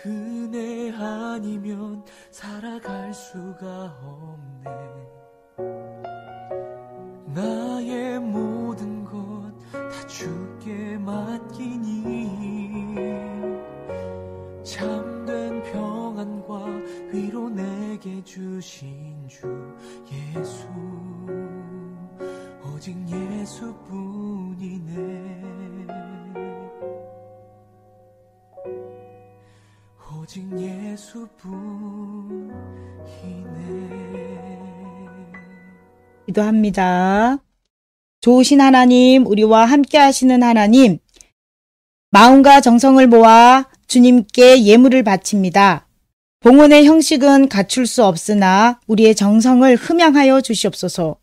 은혜 아니면 살아갈 수가 없네. 나의 모든 것 다 주께 맡기니 참된 평안과 위로 내게 주신 주 예수 오직 예수뿐이네. 오직 예수뿐이네. 기도합니다. 좋으신 하나님, 우리와 함께 하시는 하나님, 마음과 정성을 모아 주님께 예물을 바칩니다. 봉헌의 형식은 갖출 수 없으나 우리의 정성을 흠양하여 주시옵소서.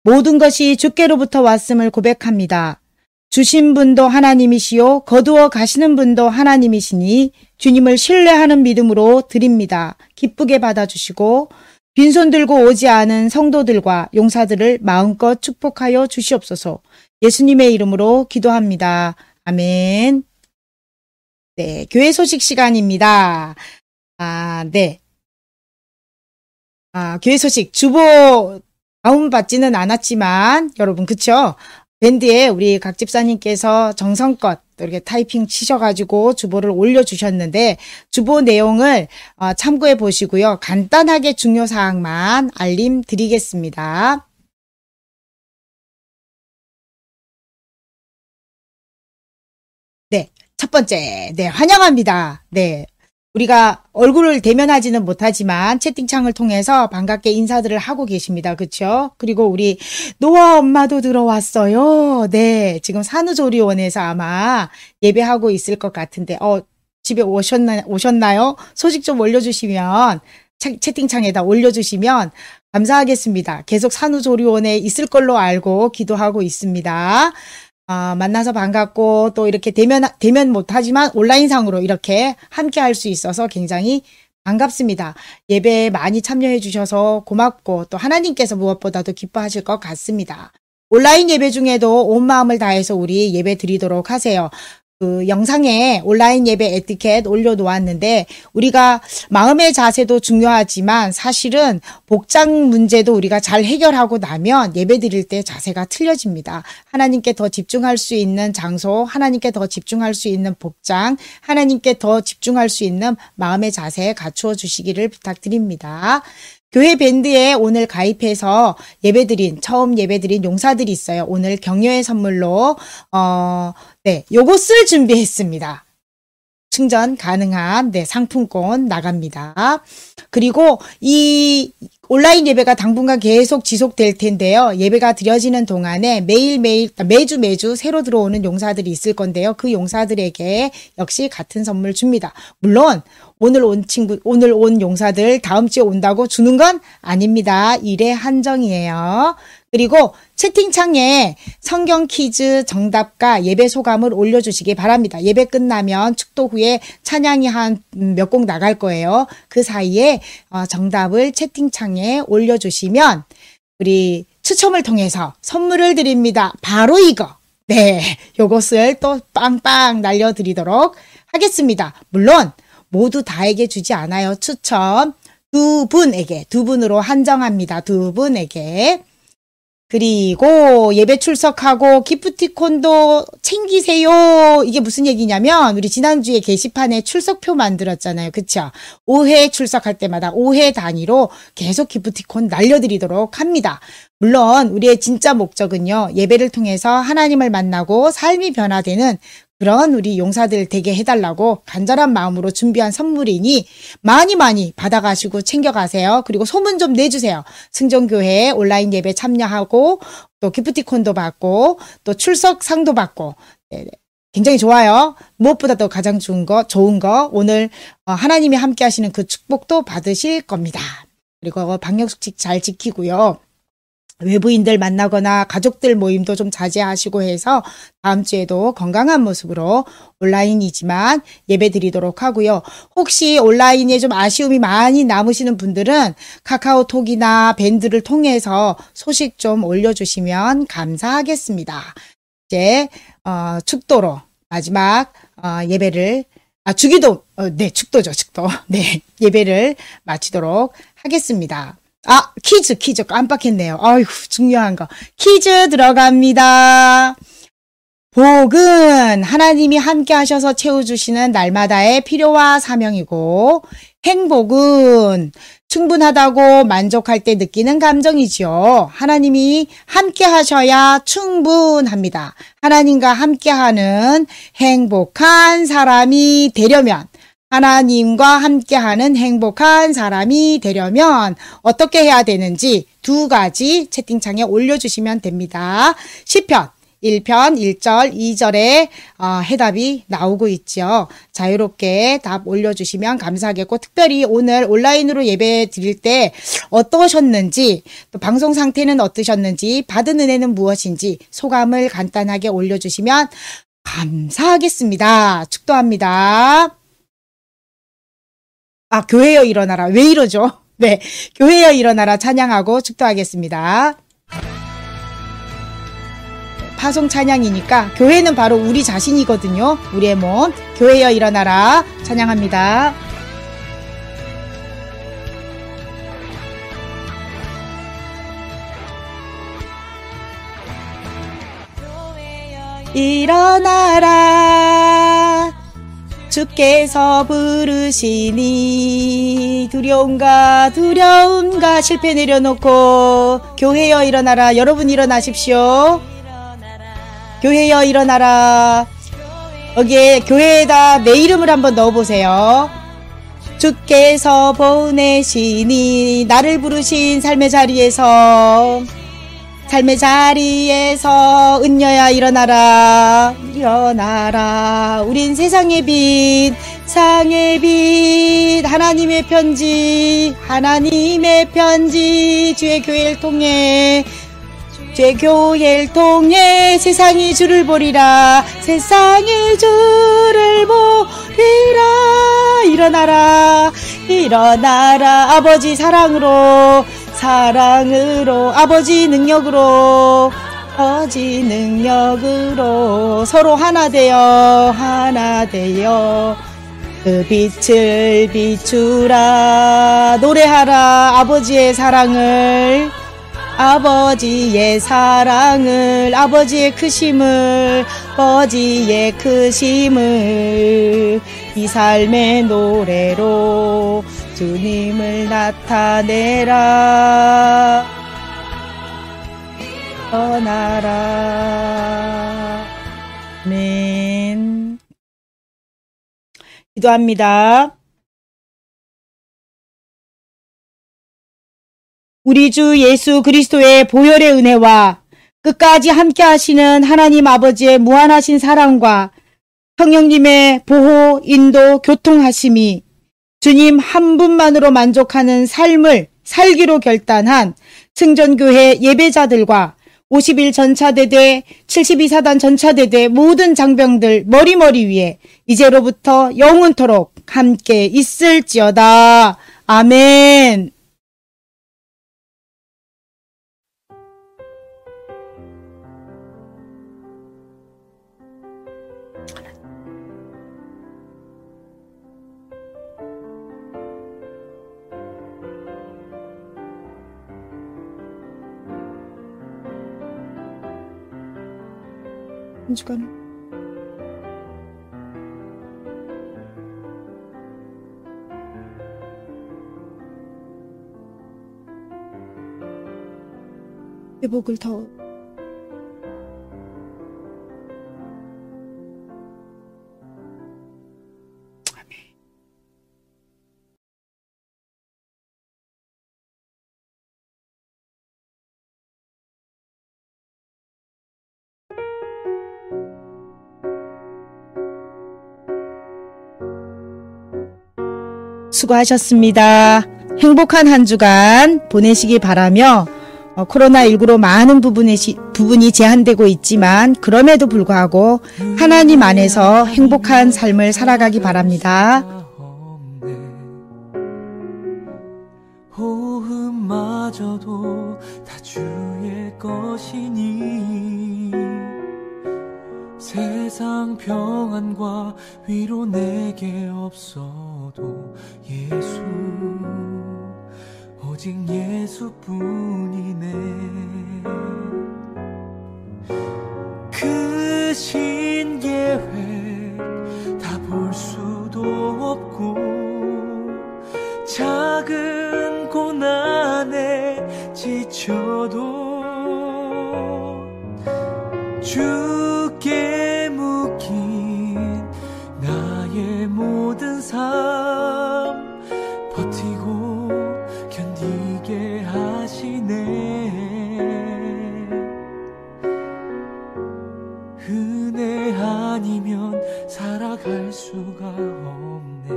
모든 것이 주께로부터 왔음을 고백합니다. 주신 분도 하나님이시요 거두어 가시는 분도 하나님이시니 주님을 신뢰하는 믿음으로 드립니다. 기쁘게 받아주시고 빈손 들고 오지 않은 성도들과 용사들을 마음껏 축복하여 주시옵소서. 예수님의 이름으로 기도합니다. 아멘. 네, 교회 소식 시간입니다. 네. 교회 소식 주보 다운받지는 않았지만 여러분 그쵸? 밴드에 우리 각 집사님께서 정성껏 이렇게 타이핑 치셔가지고 주보를 올려주셨는데 주보 내용을 참고해 보시고요. 간단하게 중요사항만 알림드리겠습니다. 네, 첫 번째, 네, 환영합니다. 네. 우리가 얼굴을 대면하지는 못하지만 채팅창을 통해서 반갑게 인사들을 하고 계십니다. 그렇죠? 그리고 우리 노아 엄마도 들어왔어요. 네, 지금 산후조리원에서 아마 예배하고 있을 것 같은데 집에 오셨나요? 소식 좀 올려주시면 채팅창에다 올려주시면 감사하겠습니다. 계속 산후조리원에 있을 걸로 알고 기도하고 있습니다. 만나서 반갑고 또 이렇게 대면 못하지만 온라인상으로 이렇게 함께 할 수 있어서 굉장히 반갑습니다. 예배에 많이 참여해 주셔서 고맙고 또 하나님께서 무엇보다도 기뻐하실 것 같습니다. 온라인 예배 중에도 온 마음을 다해서 우리 예배 드리도록 하세요. 그 영상에 온라인 예배 에티켓 올려놓았는데 우리가 마음의 자세도 중요하지만 사실은 복장 문제도 우리가 잘 해결하고 나면 예배 드릴 때 자세가 틀려집니다. 하나님께 더 집중할 수 있는 장소, 하나님께 더 집중할 수 있는 복장, 하나님께 더 집중할 수 있는 마음의 자세 갖추어 주시기를 부탁드립니다. 교회 밴드에 오늘 가입해서 처움 예배드린 용사들이 있어요. 오늘 격려의 선물로, 요것을 준비했습니다. 충전 가능한, 상품권 나갑니다. 그리고 이 온라인 예배가 당분간 계속 지속될 텐데요. 예배가 드려지는 동안에 매주 새로 들어오는 용사들이 있을 건데요. 그 용사들에게 역시 같은 선물 줍니다. 물론, 오늘 온 용사들 다음 주에 온다고 주는 건 아닙니다. 일의 한정이에요. 그리고 채팅창에 성경 퀴즈 정답과 예배 소감을 올려주시기 바랍니다. 예배 끝나면 축도 후에 찬양이 한 몇 곡 나갈 거예요. 그 사이에 정답을 채팅창에 올려주시면 우리 추첨을 통해서 선물을 드립니다. 바로 이거. 네, 요것을 또 빵빵 날려드리도록 하겠습니다. 물론 모두 다에게 주지 않아요. 추첨 두 분으로 한정합니다. 두 분에게. 그리고 예배 출석하고 기프티콘도 챙기세요. 이게 무슨 얘기냐면 우리 지난주에 게시판에 출석표 만들었잖아요. 그쵸? 5회 출석할 때마다 5회 단위로 계속 기프티콘 날려드리도록 합니다. 물론 우리의 진짜 목적은요. 예배를 통해서 하나님을 만나고 삶이 변화되는 그런 우리 용사들 되게 해달라고 간절한 마음으로 준비한 선물이니 많이 받아가시고 챙겨가세요. 그리고 소문 좀 내주세요. 승정교회 온라인 예배 참여하고 또 기프티콘도 받고 또 출석상도 받고 굉장히 좋아요. 무엇보다도 가장 좋은 거 오늘 하나님이 함께 하시는 그 축복도 받으실 겁니다. 그리고 방역수칙 잘 지키고요. 외부인들 만나거나 가족들 모임도 좀 자제하시고 해서 다음 주에도 건강한 모습으로 온라인이지만 예배 드리도록 하고요. 혹시 온라인에 좀 아쉬움이 많이 남으시는 분들은 카카오톡이나 밴드를 통해서 소식 좀 올려주시면 감사하겠습니다. 이제 축도로 마지막 예배를 축도죠. 네, 예배를 마치도록 하겠습니다. 퀴즈 깜빡했네요. 아이고, 중요한 거. 퀴즈 들어갑니다. 복은 하나님이 함께 하셔서 채워주시는 날마다의 필요와 사명이고, 행복은 충분하다고 만족할 때 느끼는 감정이지요. 하나님이 함께 하셔야 충분합니다. 하나님과 함께하는 행복한 사람이 되려면 하나님과 함께하는 행복한 사람이 되려면 어떻게 해야 되는지 두 가지 채팅창에 올려주시면 됩니다. 시편 1편 1절 2절에 해답이 나오고 있죠. 자유롭게 답 올려주시면 감사하겠고 특별히 오늘 온라인으로 예배 드릴 때 어떠셨는지 또 방송 상태는 어떠셨는지 받은 은혜는 무엇인지 소감을 간단하게 올려주시면 감사하겠습니다. 축도합니다. 교회여 일어나라. 왜 이러죠? 네, 교회여 일어나라 찬양하고 축도하겠습니다. 파송 찬양이니까 교회는 바로 우리 자신이거든요. 우리의 몸. 교회여 일어나라 찬양합니다. 일어나라. 주께서 부르시니 두려운가 실패 내려놓고 교회여 일어나라. 여러분 일어나십시오. 교회여 일어나라. 여기에 교회에다 내 이름을 한번 넣어보세요. 주께서 보내시니 나를 부르신 삶의 자리에서 은녀야 일어나라. 일어나라. 우린 세상의 빛, 하나님의 편지, 주의 교회를 통해 세상이 주를 보리라. 일어나라. 아버지 사랑으로, 아버지 능력으로 서로 하나 되어 그 빛을 비추라. 노래하라. 아버지의 사랑을, 아버지의 크심을, 이 삶의 노래로 주님을 나타내라. 일어나라. 아멘. 기도합니다. 우리 주 예수 그리스도의 보혈의 은혜와 끝까지 함께 하시는 하나님 아버지의 무한하신 사랑과 성령님의 보호, 인도, 교통하심이 주님 한 분만으로 만족하는 삶을 살기로 결단한 승전교회 예배자들과 50일 전차대대, 72사단 전차대대 모든 장병들 머리 위에 이제로부터 영원토록 함께 있을지어다. 아멘. 한 주간 회복을 더 수고하셨습니다. 행복한 한 주간 보내시기 바라며 코로나19로 많은 부분이 제한되고 있지만 그럼에도 불구하고 하나님 안에서 행복한 삶을 살아가기 바랍니다. 호흡마저도 다 주의 것이니 세상 평안과 위로 내게 없어도 예수 오직 예수뿐이네. 그 신계획 다 볼 수도 없고 작은 고난에 지쳐도 주께 묶인 나의 모든 삶 버티고 견디게 하시네. 은혜 아니면 살아갈 수가 없네.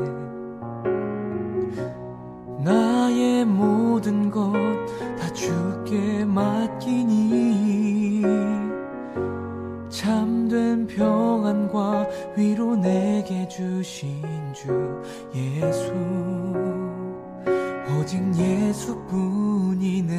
나의 모든 것 다 주께 맡기니 참된 평안과 위로 내게 주신 주 예수 오직 예수뿐이네.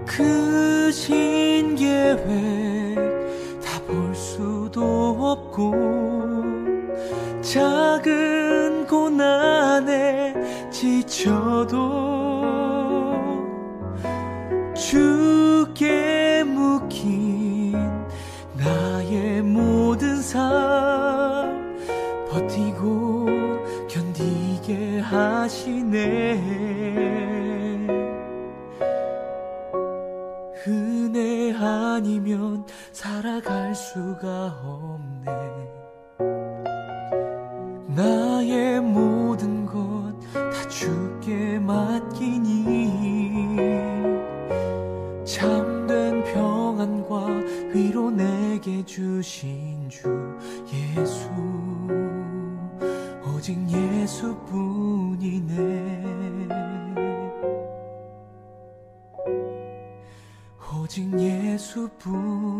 그 신계획 계획 다 볼 수도 없고 작은 고난에 지쳐도 주께 묶인 나의 모든 삶 버티고 견디게 하시네. 은혜 아니면 살아갈 수가 없네. 나의 모든 것 다 주께 맡기니 참된 평안과 위로 내게 주신 주 예수, 오직 예수뿐이네. 오직 예수뿐이네.